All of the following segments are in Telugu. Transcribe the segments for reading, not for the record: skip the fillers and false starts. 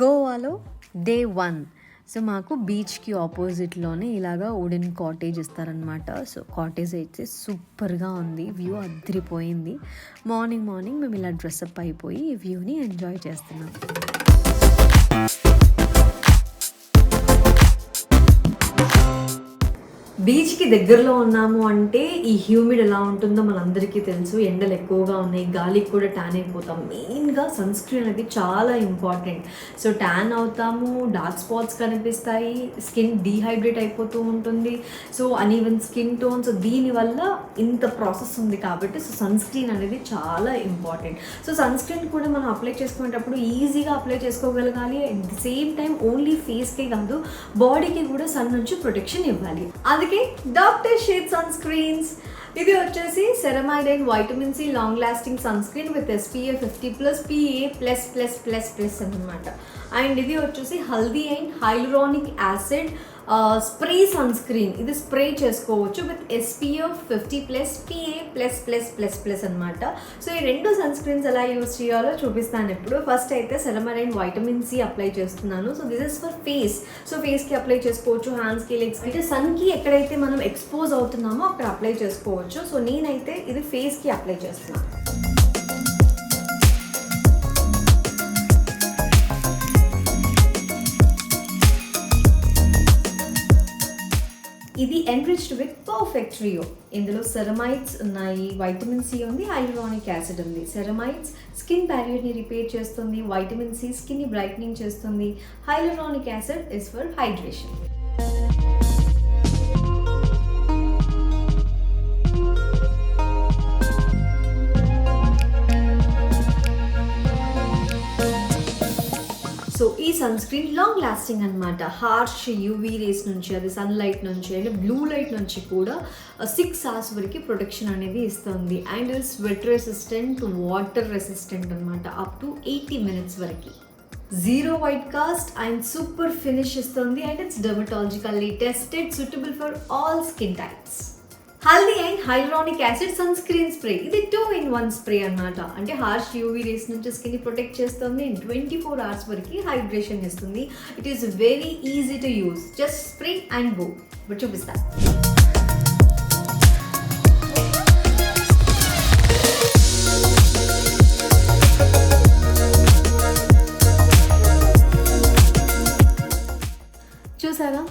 గోవాలో డే 1. సో మాకు బీచ్కి ఆపోజిట్లోనే ఇలాగా వుడెన్ కాటేజ్ ఇస్తారనమాట. సో కాటేజ్ అయితే సూపర్గా ఉంది, వ్యూ అదిరిపోయింది. మార్నింగ్ మేము ఇలా డ్రెస్అప్ అయిపోయి ఈ వ్యూని ఎంజాయ్ చేస్తున్నాం. బీచ్కి దగ్గరలో ఉన్నాము అంటే ఈ హ్యూమిడ్ ఎలా ఉంటుందో మనందరికీ తెలుసు. ఎండలు ఎక్కువగా ఉన్నాయి, గాలికి కూడా ట్యాన్ అయిపోతాం. మెయిన్గా సన్ స్క్రీన్ అనేది చాలా ఇంపార్టెంట్. సో ట్యాన్ అవుతాము, డార్క్ స్పాట్స్ కనిపిస్తాయి, స్కిన్ డీహైడ్రేట్ అయిపోతూ ఉంటుంది. So uneven skin tone. So దీనివల్ల ఇంత ప్రాసెస్ ఉంది కాబట్టి సో సన్ స్క్రీన్ అనేది చాలా ఇంపార్టెంట్. సో సన్ స్క్రీన్ కూడా మనం అప్లై చేసుకునేటప్పుడు ఈజీగా అప్లై చేసుకోగలగాలి. At the same time only ఫేస్కే కాదు, బాడీకి కూడా సన్ నుంచి ప్రొటెక్షన్ ఇవ్వాలి. అందుకే డాక్టర్ షేడ్ సన్ స్క్రీన్స్. ఇది వచ్చేసి ceramide vitamin C long lasting sunscreen with SPF 50+PA++++ అనమాట. అండ్ ఇది వచ్చేసి haldi and hyaluronic acid spray sunscreen. ఇది స్ప్రే చేసుకోవచ్చు విత్ SPF 50+PA++++ అనమాట. సో ఈ రెండు సన్ స్క్రీన్స్ ఎలా యూజ్ చేయాలో చూపిస్తాను ఇప్పుడు. ఫస్ట్ అయితే సెరమైడ్ వైటమిన్ సి అప్లై చేస్తున్నాను. So this is for face. So ఫేస్కి అప్లై చేసుకోవచ్చు, హ్యాండ్స్కి, లెగ్స్కి, అంటే సన్కి ఎక్కడైతే మనం ఎక్స్పోజ్ అవుతున్నామో అక్కడ అప్లై చేసుకోవచ్చు. సో నేనైతే ఇది ఫేస్కి అప్లై చేస్తున్నాను. ఇది ఎన్రిచ్డ్ విత్ పర్ఫెక్ట్ ట్రియో. ఇందులో సెరమైడ్స్ ఉన్నాయి, వైటమిన్ సి ఉంది, హైలూరానిక్ యాసిడ్ ఉంది. సెరమైడ్స్ స్కిన్ బ్యారియర్ని రిపేర్ చేస్తుంది, వైటమిన్ సి స్కిన్ని బ్రైట్నింగ్ చేస్తుంది, hyaluronic acid is for hydration. So ఈ సన్ స్క్రీన్ లాంగ్ లాస్టింగ్ అనమాట. హార్ష్ యూవీ రేస్ నుంచి, అది సన్లైట్ నుంచి అండ్ బ్లూ లైట్ నుంచి కూడా 6 hours వరకు ప్రొటెక్షన్ అనేది ఇస్తుంది. And sweat resistant, water resistant అనమాట, అప్ టు 80 minutes వరకు. Zero white cast and super finish ఇస్తుంది. And it's dermatologically tested, suitable for all skin types. Haldi and hyaluronic acid sunscreen spray. ఇది 2-in-1 స్ప్రే అనమాట. అంటే హార్ష్ యూవీ రేస్ నుంచి స్కిన్ని ప్రొటెక్ట్ చేస్తుంది, 24 hours వరకు హైడ్రేషన్ ఇస్తుంది. It is very easy to use. Just spray and go. ఇప్పుడు చూపిస్తాను. చూసారా,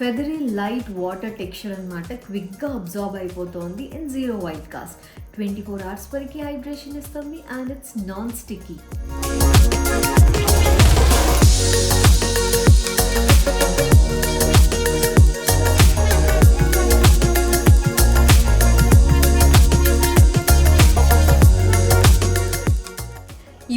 ఫెదరీ లైట్ వాటర్ టెక్స్చర్ అనమాట. క్విక్గా అబ్జార్బ్ అయిపోతుంది. And zero white cost, 24 hours వరకు హైడ్రేషన్ ఇస్తుంది. And it's non sticky.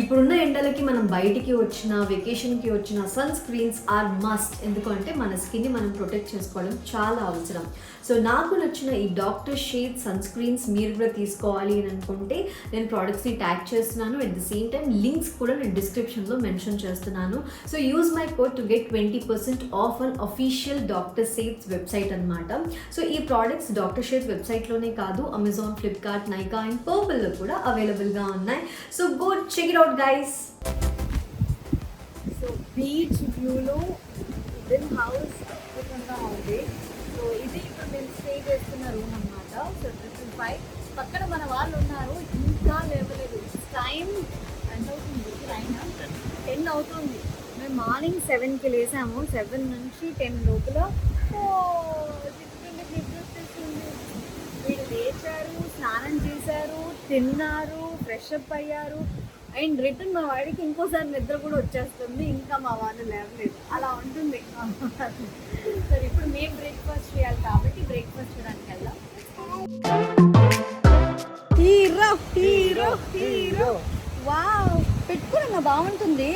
ఇప్పుడున్న ఎండలకి మనం బయటికి వచ్చిన, వెకేషన్కి వచ్చిన సన్ స్క్రీన్స్ ఆర్ మస్ట్. ఎందుకంటే మన స్కిన్ని మనం ప్రొటెక్ట్ చేసుకోవడం చాలా అవసరం. సో నాకు నచ్చిన ఈ డాక్టర్ షేడ్ సన్ స్క్రీన్స్ మీరు కూడా తీసుకోవాలి అని అనుకుంటే నేను ప్రోడక్ట్స్ని ట్యాగ్ చేస్తున్నాను. At the same time links కూడా నేను డిస్క్రిప్షన్లో మెన్షన్ చేస్తున్నాను. So use my code to get 20% off on official doctor shades website అనమాట. సో ఈ ప్రోడక్ట్స్ డాక్టర్ షేడ్స్ వెబ్సైట్లోనే కాదు, అమెజాన్, ఫ్లిప్కార్ట్, నైకా అండ్ పర్పుల్లో కూడా అవైలబుల్గా ఉన్నాయి. So go check it out guys. So beach వ్యూలో వుడెన్ హౌస్ అద్భుతంగా ఉంది. సో ఇది ఇప్పుడు మేము స్టే చేస్తున్న రూమ్ అనమాట. సో 5 పక్కన మన వాళ్ళు ఉన్నారు, ఇంకా లేవలేదు. టైం ఎంత అవుతుంది? 10 అవుతుంది. మేము మార్నింగ్ 7కి లేసాము. 7 నుంచి 10 లోపల వీళ్ళు లేచారు, స్నానం చేశారు, తిన్నారు, ఫ్రెష్ అప్ అయ్యారు. అండ్ రిటర్న్ మా వాడికి ఇంకోసారి నిద్ర కూడా వచ్చేస్తుంది. ఇంకా మా వాళ్ళు లేవలేదు. అలా ఉంటుంది. సరే ఇప్పుడు మేము బ్రేక్ఫాస్ట్ చేయాలి కాబట్టి బ్రేక్ఫాస్ట్ చేయడానికి వెళ్దాం. హీరో హీరో హీరో వావ్, పెట్టుకున్నా బాగుంటుంది.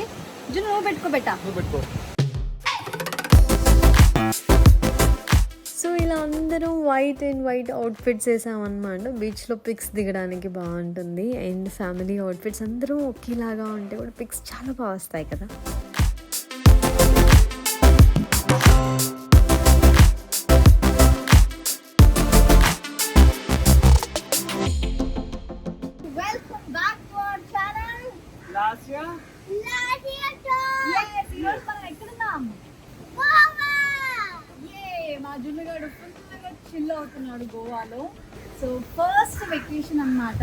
జున్ను నువ్వు పెట్టుకోబెట్టా. సో ఇలా అందరం వైట్ అండ్ వైట్ అవుట్ఫిట్స్ వేసామన్నమాట. బీచ్లో పిక్స్ దిగడానికి బాగుంటుంది. అండ్ ఫ్యామిలీ అవుట్ఫిట్స్ అందరూ ఒకేలాగా ఉంటే కూడా పిక్స్ చాలా బాగా వస్తాయి కదా. ఈరోజు మనం ఎక్కడున్నాం? మా జున్నుగాడు ఫుల్గా చిల్ అవుతున్నాడు గోవాలో. సో ఫస్ట్ వెకేషన్ అన్నమాట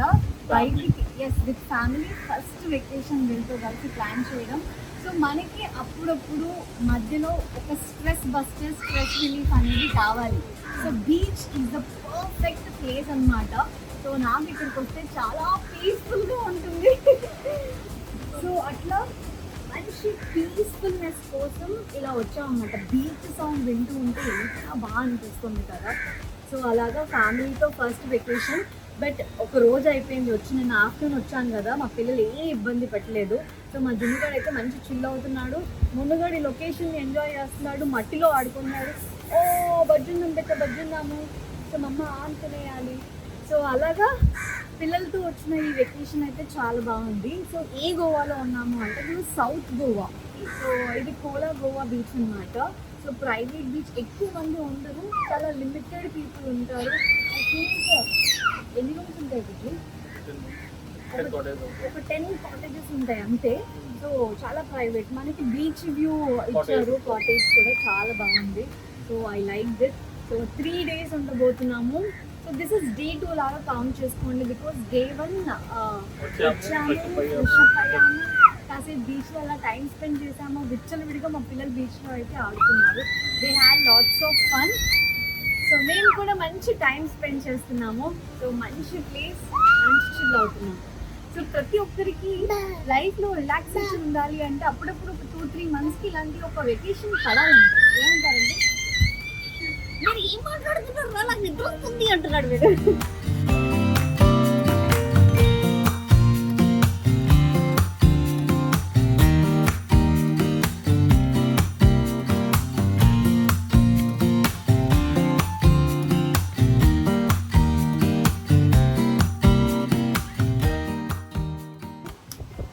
బయటికి. Yes, with family first vacation వీళ్ళతో కలిసి ప్లాన్ చేయడం. సో మనకి అప్పుడప్పుడు మధ్యలో ఒక స్ట్రెస్ బస్టర్, స్ట్రెస్ రిలీఫ్ అనేది కావాలి. So beach is the perfect place అన్నమాట. సో నాకు ఇక్కడికి వస్తే చాలా పీస్ఫుల్గా ఉంటుంది. సో అట్లా మంచి పీస్ఫుల్నెస్ కోసం ఇలా వచ్చామన్నమాట. బీచ్ సౌండ్ వింటూ ఉంటే ఎంత బాగా అనిపిస్తుంది కదా. సో అలాగా ఫ్యామిలీతో ఫస్ట్ వెకేషన్. బట్ ఒక రోజు అయిపోయింది వచ్చి, నేను ఆఫ్టర్నూన్ వచ్చాను కదా, మా పిల్లలు ఏ ఇబ్బంది పెట్టలేదు. సో మా జున్నుగాడు అయితే మంచి చిల్ అవుతున్నాడు. మున్నుగాడు ఈ లొకేషన్ని ఎంజాయ్ చేస్తున్నాడు, మట్టిలో ఆడుకున్నాడు. ఓ బజ్జున్నాం పెట్ట బజ్జున్నాము. సో మమ్మ ఆనుకునేయాలి. సో అలాగా పిల్లలతో వచ్చిన ఈ వెకేషన్ అయితే చాలా బాగుంది. సో ఏ గోవాలో ఉన్నాము అంటే మేము సౌత్ గోవా. సో ఇది కోలా గోవా బీచ్ అన్నమాట. సో ప్రైవేట్ బీచ్, ఎక్కువ మంది ఉండరు, చాలా లిమిటెడ్ పీపుల్ ఉంటారు. ఐ థింక్ ఎన్ని రూమ్స్ ఉంటాయి వీటికి? ఒక 10 కాటేజెస్ ఉంటాయి అంతే. సో చాలా ప్రైవేట్. మనకి బీచ్ వ్యూ ఇచ్చారు, కాటేజ్ కూడా చాలా బాగుంది. So I like this. So 3 days ఉండబోతున్నాము. సో దిస్ ఇస్ డే 2 లాగా కౌంట్ చేసుకోండి. బికాస్ డే 1 వచ్చాము, ఫ్రెషప్ అయ్యాము, కాసేపు బీచ్లో అలా టైం స్పెండ్ చేసాము. విచ్చలవిడిగా మా పిల్లలు బీచ్లో అయితే ఆడుతున్నారు. They had lots of fun. So మేము కూడా మంచి టైం స్పెండ్ చేస్తున్నాము. సో మంచి ప్లేస్, మంచి చిల్ అవుతున్నాము. సో ప్రతి ఒక్కరికి లైఫ్లో రిలాక్సేషన్ ఉండాలి అంటే అప్పుడప్పుడు ఒక 2-3 monthsకి ఇలాంటి ఒక వెకేషన్ పడాలంటే ఏమంటారండి? మీరు ఏం మాట్లాడుతున్నారు, నాకు నిద్ర వస్తుంది అంటున్నాడు వీడు.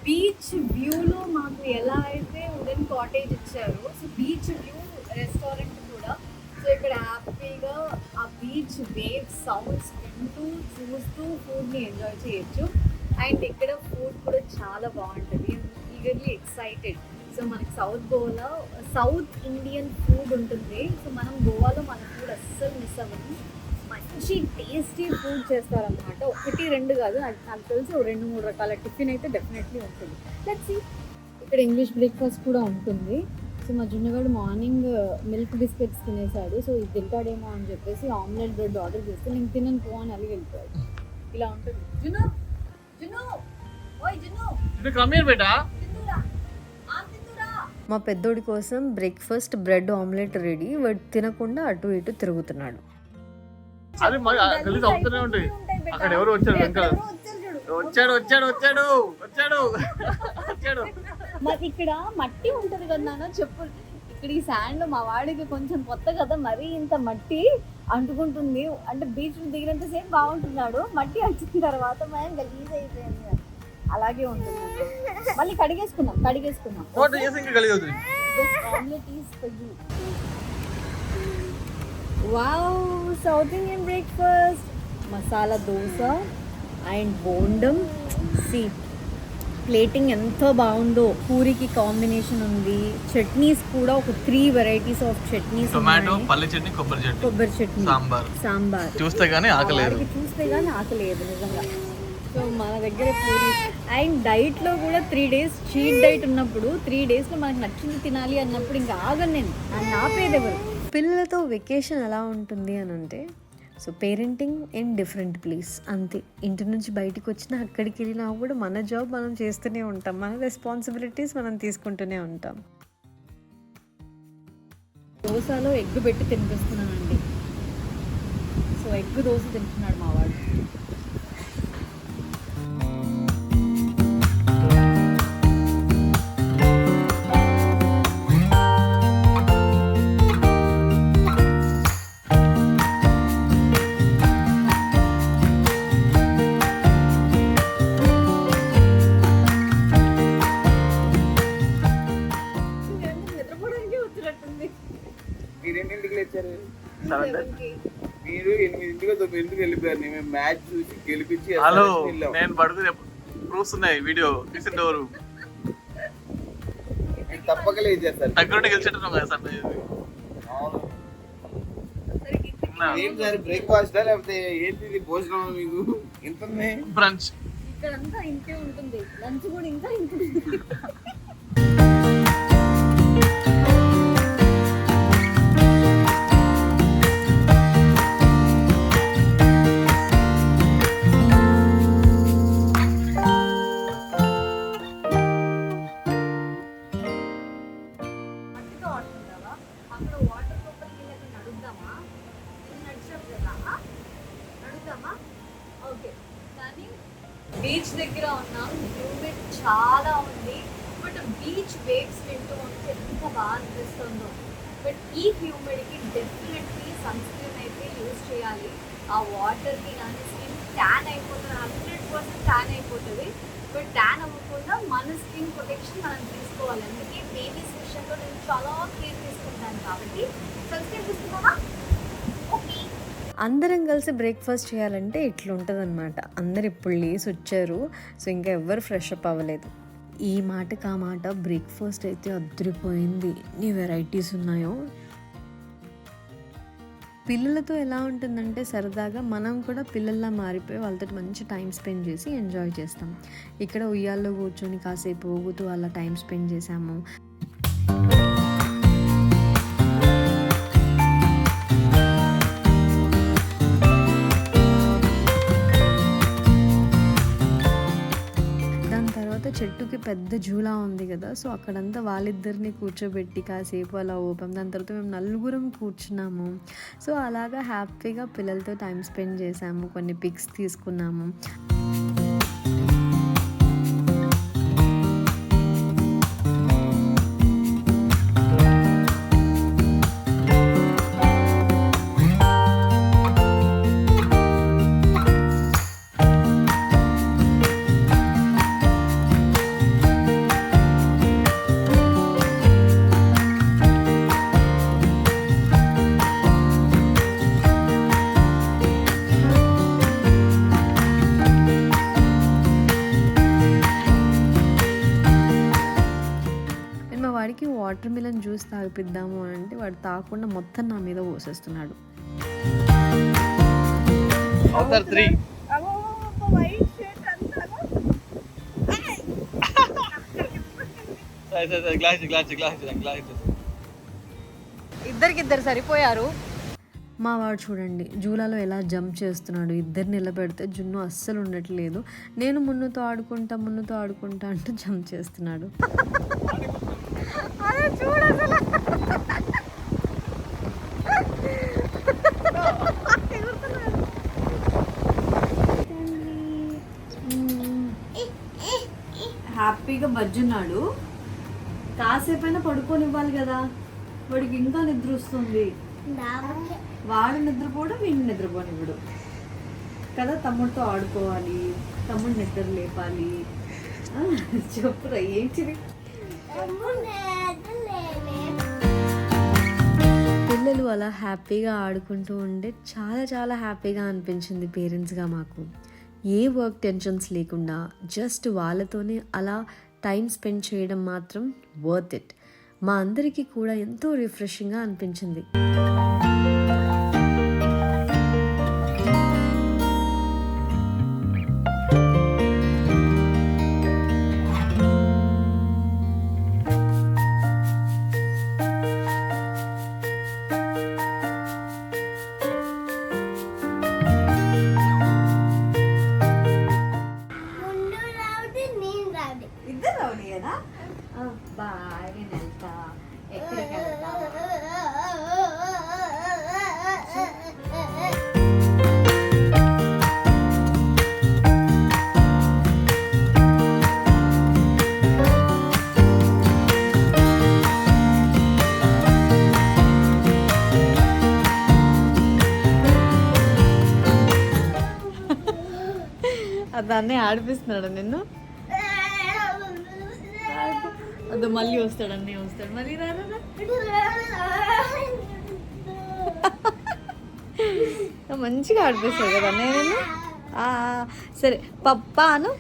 బీచ్ వ్యూలో మాకు ఎలా అయితే వుడెన్ కాటేజ్ ఇచ్చారో, సో బీచ్ వ్యూ రెస్టారెంట్ కూడా. సో ఇక్కడ హ్యాపీగా ఆ బీచ్ వేవ్ సౌండ్స్ వింటూ చూస్తూ ఫుడ్ని ఎంజాయ్ చేయొచ్చు. అండ్ ఇక్కడ ఫుడ్ కూడా చాలా బాగుంటుంది. Eagerly excited. సో మనకి సౌత్ గోవాలో సౌత్ ఇండియన్ ఫుడ్ ఉంటుంది. సో మనం గోవాలో మన ఫుడ్ అస్సలు మిస్ అవ్వము. మంచి టేస్టీ ఫుడ్ చేస్తారన్నమాట. 1-2 కాదు, నాకు తెలిసి 2-3 రకాల టిఫిన్ అయితే డెఫినెట్లీ ఉంటుంది. Let's see. ఇక్కడ ఇంగ్లీష్ బ్రేక్ఫాస్ట్ కూడా ఉంటుంది. సో మా జున్నుగాడు మార్నింగ్ మిల్క్ బిస్కెట్స్ తినేసాడు. సో ఇది తింటాడేమో అని చెప్పేసి ఆమ్లెట్ బ్రెడ్ ఆర్డర్ చేస్తే నేను తినను పో అని అలిగి వెళ్ళిపోయాడు. ఇలా ఉంటుంది. జున్ను జున్ను ఓయ్ జున్ను కమ్ హియర్ బేటా. మా పెద్దోడి కోసం బ్రేక్ఫాస్ట్ బ్రెడ్ ఆమ్లెట్ రెడీ. వాడు తినకుండా అటు ఇటు తిరుగుతున్నాడు. అది కలిసి అవుతూనే ఉంటాయి. అక్కడ ఎవరు వచ్చారు? వెనకాల వచ్చాడు వచ్చాడు వచ్చాడు వచ్చాడు వచ్చాడు. మరి ఇక్కడ మట్టి ఉంటది కదా నాన్న, చెప్పు. ఇక్కడ ఈ శాండ్ మా వాడికి కొంచెం కొత్త కదా, మరీ ఇంత మట్టి అంటుకుంటుంది. అంటే బీచ్ దిగినంత సేపు బాగుంటున్నాడు, మట్టి వచ్చిన తర్వాత మనం గలీజ్ అయిపోయింది. అలాగే ఉంటుంది. మళ్ళీ కడిగేసుకున్నాం. Wow, south Indian breakfast, masala dosa and బోండం. సి ప్లేటింగ్ ఎంత బాగుందో. పూరికి కాంబినేషన్ ఉంది. చట్నీస్ కూడా ఒక 3 varieties ఆఫ్ చట్నీస్. టొమాటో, పల్లి చట్నీ, కొబ్బరి చట్నీ, సాంబార్. చూస్తే గానీ ఆకలేదు నిజంగా. సో మన దగ్గర పూరి. అండ్ డైట్లో కూడా 3 days చీట్ డైట్ ఉన్నప్పుడు 3 daysలో మనకు నచ్చింది తినాలి అన్నప్పుడు ఇంకా ఆగను నేను. అని ఆపేదెవరు? పిల్లలతో వెకేషన్ ఎలా ఉంటుంది అని అంటే, so parenting in different place అంతే. ఇంటి నుంచి బయటకు వచ్చినా అక్కడికి వెళ్ళినా కూడా మన జాబ్ మనం చేస్తూనే ఉంటాం, మన రెస్పాన్సిబిలిటీస్ మనం తీసుకుంటూనే ఉంటాం. దోశలో ఎగ్ పెట్టి తినిపిస్తున్నానండి. సో ఎగ్ దోశ తింటున్నాడు మా వాడు. మీరు 8-9 వెళ్ళిపోయారు. మేము మ్యాచ్ చూసి గెలిపించి హలో నేను పడుకునే ప్రూఫ్స్ ఉన్నాయి, వీడియో తీసిండవరు. తప్పక లేదు చేస్తారు. దగ్గరుండి గెలిచేట్టున్నాం కదా సార్ అవును. ఏం సార్ బ్రేక్ఫాస్ట్ లేకపోతే ఏంటి ఇది భోజనం మీకు ఎంత బ్రంచ్. ఇక్కడంతా ఇంతే ఉంటుంది, లంచ్ కూడా ఇంకా ఇంతే. అక్కడ వాటర్ లోపలికి వెళ్ళి నడుద్దామా? నడిచాం కదా, నడుద్దామా? ఓకే. కానీ బీచ్ దగ్గర ఉన్నాం, హ్యూమిడ్ చాలా ఉంది. బట్ బీచ్ వేవ్స్ వింటూ ఉంటే ఎంత బాగా అనిపిస్తుందో. బట్ ఈ హ్యూమిడ్కి డెఫినెట్లీ సన్ స్క్రీన్ అయితే యూజ్ చేయాలి. ఆ వాటర్కి కానీ స్కిన్ ట్యాన్ అయిపోతుంది, 100% ట్యాన్ అయిపోతుంది. బట్ ట్యాన్ అవ్వకుండా మన స్కిన్ ప్రొటెక్షన్ మనం తీసుకోవాలి. అందుకే బేబీస్ విషయంలో నేను చాలా కేర్ తీసుకుంటాను కాబట్టి సన్ స్క్రీన్ తీసుకున్నావా? ఓకే. అందరం కలిసి బ్రేక్ఫాస్ట్ చేయాలంటే ఇట్లుంటుంది అనమాట. అందరు ఇప్పుడు లేసి వచ్చారు, సో ఇంకా ఎవ్వరు ఫ్రెష్ అప్ అవ్వలేదు. ఈ మాటకి ఆ మాట బ్రేక్ఫాస్ట్ అయితే అద్దరిపోయింది. ఎన్ని వెరైటీస్ ఉన్నాయో. పిల్లలతో ఎలా ఉంటుందంటే సరదాగా మనం కూడా పిల్లల్లా మారిపోయి వాళ్ళతో మంచి టైం స్పెండ్ చేసి ఎంజాయ్ చేస్తాం. ఇక్కడ ఉయ్యాల్లో కూర్చొని కాసేపు ఊగుతూ అలా టైం స్పెండ్ చేసాము. చెట్టుకి పెద్ద జూలా ఉంది కదా, సో అక్కడంతా వాళ్ళిద్దరిని కూర్చోబెట్టి కాసేపు అలా ఊపాం. దాని తర్వాత మేము నలుగురం కూర్చున్నాము. సో అలాగా హ్యాపీగా పిల్లలతో టైం స్పెండ్ చేసాము, కొన్ని పిక్స్ తీసుకున్నాము. వాడికి వాటర్ మిలన్ జ్యూస్ తాగిపిద్దాము అని అంటే వాడు తాగకుండా మొత్తం నా మీద పోసేస్తున్నాడు. ఇద్దరికిద్దరు సరిపోయారు. మా వాడు చూడండి జూలాలో ఎలా జంప్ చేస్తున్నాడు. ఇద్దరు నిలబెడితే జున్ను అస్సలు ఉండట్లేదు. నేను మున్నుతో ఆడుకుంటా అంటూ జంప్ చేస్తున్నాడు. హ్యాపీగా బజ్జున్నాడు. కాసేపైనా పడుకోనివ్వాలి కదా, వాడికి ఇంకా నిద్ర వస్తుంది. వాడు నిద్రపోవడం వీడిని నిద్రపోనివ్వడు కదా. తమ్ముడితో ఆడుకోవాలి, తమ్ముడు నిద్ర లేపాలి. చెప్పురా ఏంటిది. పిల్లలు అలా హ్యాపీగా ఆడుకుంటూ ఉంటే చాలా చాలా హ్యాపీగా అనిపించింది పేరెంట్స్గా మాకు. ఏ వర్క్ టెన్షన్స్ లేకుండా జస్ట్ వాళ్ళతోనే అలా టైం స్పెండ్ చేయడం మాత్రం వర్త్ ఇట్. మా అందరికీ కూడా ఎంతో రిఫ్రెషింగ్గా అనిపించింది. దాన్ని ఆడిపిస్తున్నాడు నిన్ను. అది మళ్ళీ వస్తాడు, అన్నీ వస్తాడు మళ్ళీ. మంచిగా ఆడిపిస్తాడు కదా నేను. సరే పప్పా అను.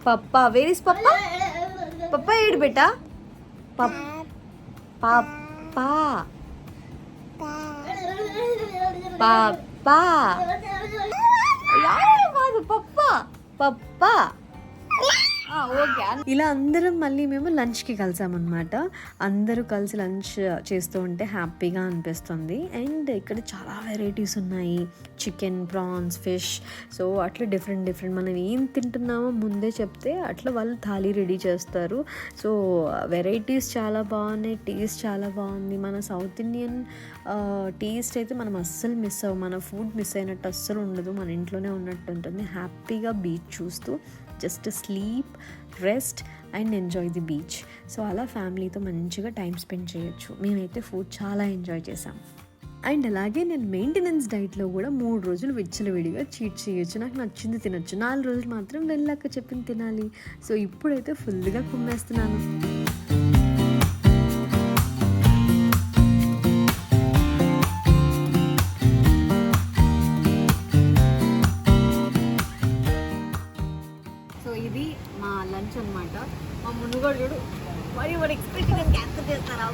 పప్పా వేర్ ఇస్ పప్పా? పప్పా ఏడు బేటా? పాపా పాపా కాదు పప్పా పప్పా ఓకే. ఇలా అందరం మళ్ళీ మేము లంచ్కి కలిసామన్నమాట. అందరూ కలిసి లంచ్ చేస్తూ ఉంటే హ్యాపీగా అనిపిస్తుంది. అండ్ ఇక్కడ చాలా వెరైటీస్ ఉన్నాయి, చికెన్, ప్రాన్స్, ఫిష్. సో అట్లా డిఫరెంట్ మనం ఏం తింటున్నామో ముందే చెప్తే అట్లా వాళ్ళు థాలీ రెడీ చేస్తారు. సో వెరైటీస్ చాలా బాగున్నాయి, టేస్ట్ చాలా బాగుంది. మన సౌత్ ఇండియన్ టేస్ట్ అయితే మనం అస్సలు మిస్ అవ్వం. మన ఫుడ్ మిస్ అయినట్టు అస్సలు ఉండదు, మన ఇంట్లోనే ఉన్నట్టు ఉంటుంది. హ్యాపీగా బీచ్ చూస్తూ just sleep, rest and enjoy the beach. So అలా ఫ్యామిలీతో మంచిగా టైం స్పెండ్ చేయొచ్చు. మేమైతే ఫుడ్ చాలా ఎంజాయ్ చేసాం. అండ్ అలాగే నేను మెయింటెనెన్స్ డైట్లో కూడా 3 రోజులు విచ్చలవిడిగా చీట్ చేయొచ్చు. నాకు నచ్చింది తినొచ్చు. 4 రోజులు మాత్రం వెళ్ళాక చెప్పింది తినాలి. సో ఇప్పుడైతే ఫుల్గా కుమ్మేస్తున్నాను. లంచ్ అనమాట. మా మునుగోడు చూడు మరి ఎక్స్పెక్టెడ్ క్యాన్సిల్ చేస్తారా?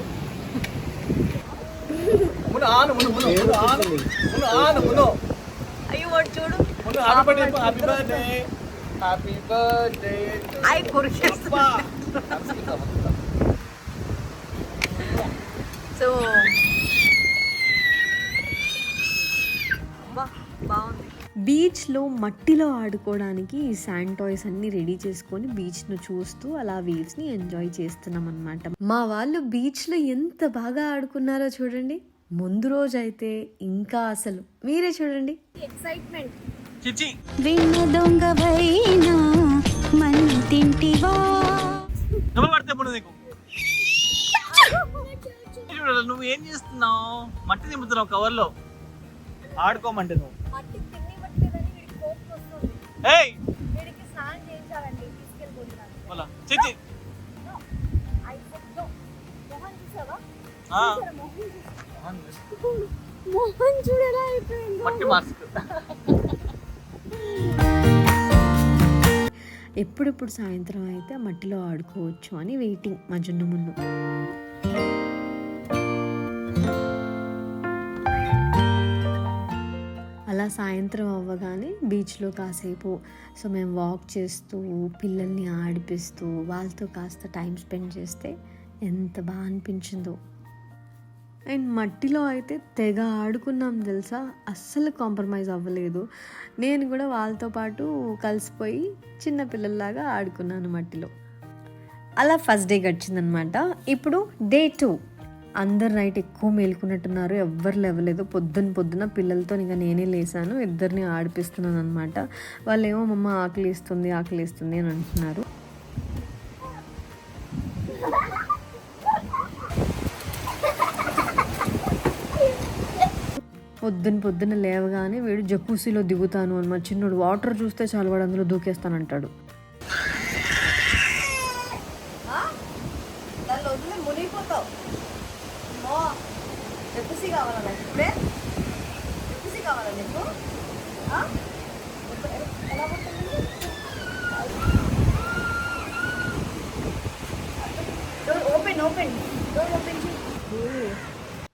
అయ్యో వాడు చూడు సో బాగుంది. బీచ్లో మట్టిలో ఆడుకోవడానికి ఈ శాండ్ టాయ్స్ అన్ని రెడీ చేసుకొని బీచ్ను చూస్తూ అలా వేవ్స్ని ఎంజాయ్ చేస్తున్నాం అనమాట. మా వాళ్ళు బీచ్లో ఎంత బాగా ఆడుకున్నారో చూడండి. ముందు రోజు అయితే ఇంకా అసలు మీరే చూడండి ఎక్సైట్మెంట్. నువ్వు ఏం చేస్తున్నావు? మట్టి నింపుతున్నావు కవర్లో, ఆడుకోమంటే నువ్వు. ఎప్పుడెప్పుడు సాయంత్రం అయితే మట్టిలో ఆడుకోవచ్చు అని వెయిటింగ్ మా జున్ను ముందు. అలా సాయంత్రం అవ్వగానే బీచ్లో కాసేపు సో మేము వాక్ చేస్తూ పిల్లల్ని ఆడిపిస్తూ వాళ్ళతో కాస్త టైం స్పెండ్ చేస్తే ఎంత బాగా అనిపించిందో. అండ్ మట్టిలో అయితే తెగ ఆడుకున్నాం తెలుసా, అస్సలు కాంప్రమైజ్ అవ్వలేదు. నేను కూడా వాళ్ళతో పాటు కలిసిపోయి చిన్నపిల్లల్లాగా ఆడుకున్నాను మట్టిలో. అలా ఫస్ట్ డే గడిచిందనమాట. ఇప్పుడు డే 2. అందరు నైట్ ఎక్కువ మేలుకున్నట్టున్నారు, ఎవ్వరు లేవలేదు. పొద్దున పిల్లలతో ఇంకా నేనే లేసాను, ఇద్దరిని ఆడిపిస్తున్నాను అనమాట. వాళ్ళు ఏమో మమ్మ ఆకలిస్తుంది అని అంటున్నారు. పొద్దున లేవగానే వీడు జకూసీలో దిగుతాను అని మా చిన్నోడు వాటర్ చూస్తే చాలు వాడు అందులో దూకేస్తానంటాడు.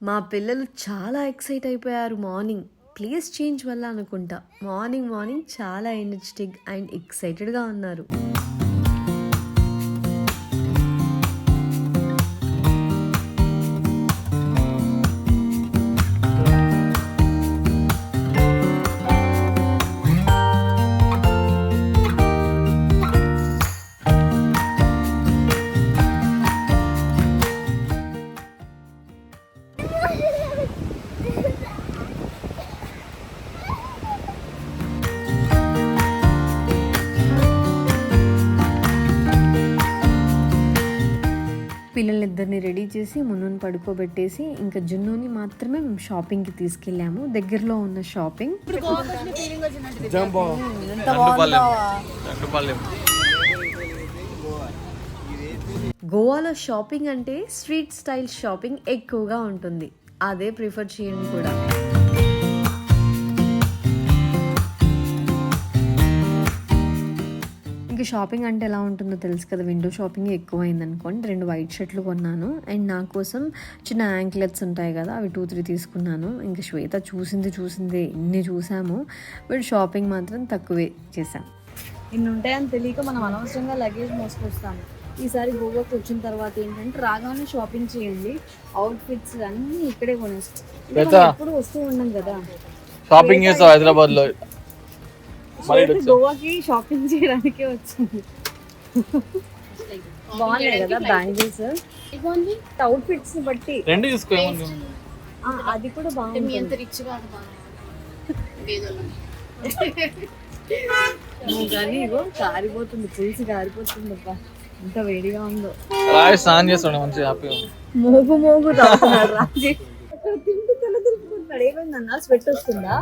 మా పిల్లలు చాలా ఎక్సైట్ అయిపోయారు మార్నింగ్. ప్లేస్ చేంజ్ వల్ల అనుకుంటా మార్నింగ్ చాలా ఎనర్జెటిక్ అండ్ ఎక్సైటెడ్గా ఉన్నారు. పిల్లలిద్దరిని రెడీ చేసి మున్నుని పడుకోబెట్టేసి ఇంకా జున్నుని మాత్రమే మేము షాపింగ్కి తీసుకెళ్ళాము. దగ్గరలో ఉన్న షాపింగ్. గోవాలో షాపింగ్ అంటే స్ట్రీట్ స్టైల్ షాపింగ్ ఎక్కువగా ఉంటుంది, అదే ప్రిఫర్ చేయండి కూడా. ఇంకా షాపింగ్ అంటే ఎలా ఉంటుందో తెలుసు కదా, విండో షాపింగ్ ఎక్కువ అయింది అనుకోండి. 2 వైట్ షర్ట్లు కొన్నాను అండ్ నా కోసం చిన్న యాంక్లెట్స్ ఉంటాయి కదా, అవి 2-3 తీసుకున్నాను. ఇంకా శ్వేత చూసింది ఇన్ని చూసాము, బట్ షాపింగ్ మాత్రం తక్కువే చేసాం. ఇన్ని ఉంటాయని తెలియక మనం అనవసరంగా లగేజ్ మోసుకొస్తాము. ఈసారి గోవాకి వచ్చిన తర్వాత ఏంటంటే రాగానే షాపింగ్ చేయండి, అవుట్ఫిట్స్ అన్నీ ఇక్కడే కొనేస్తాం. ఎప్పుడు వస్తూ ఉన్నాం కదా, షాపింగ్ చేస్తావు హైదరాబాద్ లో? గోవాకి షాపింగ్ చేయడానికే వచ్చింది. బాగున్నాయి కదా బ్యాంగిల్స్, అవుట్ఫిట్స్ బట్టి రెండు తీసుకో. అది కూడా బాగుంది. కానీ ఇగో కారిపోతుంది, పులుసు కారిపోతుంది. అబ్బా ఎంత వేడిగా ఉందో. స్నానం చేస్తాడు మంచిగా హ్యాపీగా. మోగు తాగుతున్నాడు రాజీ. తింటూ తల తిరుగుతున్నాడు. ఏమైందన్నా, స్వెట్ వస్తుందా?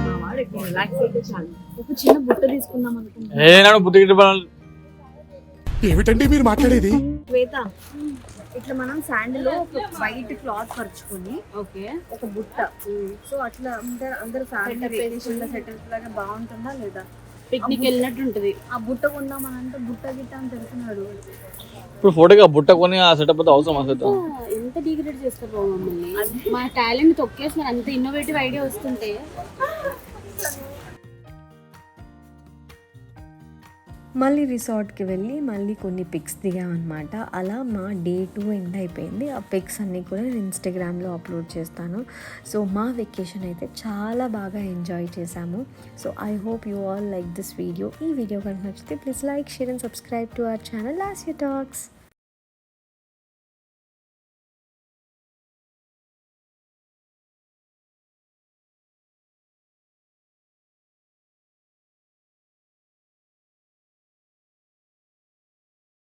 మా వాడు ఎక్కువ రిలాక్స్ అయితే చాలు. ఒక చిన్న బుట్ట తీసుకుందాం అనుకుంటున్నాను. ఏమిటండి మీరు మాట్లాడేది? శ్వేత, ఇట్లా మనం శాండ్ లో ఒక వైట్ క్లాత్ పరుచుకొని ఒక బుట్ట, సో అట్లా అందరు ఫ్యామిలీ సెటప్ లాగా బాగుంటుందా లేదా? పిక్నిక్ వెళ్ళినట్టు ఉంటది. ఆ బుట్ట కొందామని అంటే బుట్ట గిట్ట అని తిరుగుతున్నాడు. ఇప్పుడు ఫోటోగా బుట్ట కొని ఆ సెటప్ అయితే అవసరం అసలు. ఎంత డిగ్రేడ్ చేస్తారు మమ్మల్ని. మా టాలెంట్ తొక్కేసి మరి అంత ఇన్నోవేటివ్ ఐడియా వస్తుంటే. మళ్ళీ రిసార్ట్కి వెళ్ళి మళ్ళీ కొన్ని పిక్స్ దిగామన్నమాట. అలా మా డే 2 ఎండ్ అయిపోయింది. ఆ పిక్స్ అన్నీ కూడా నేను ఇన్స్టాగ్రామ్లో అప్లోడ్ చేస్తాను. సో మా వెకేషన్ అయితే చాలా బాగా ఎంజాయ్ చేశాము. So I hope you all like this video. ఈ వీడియో కనుక నచ్చితే please like, share and subscribe to our channel Lasya talks.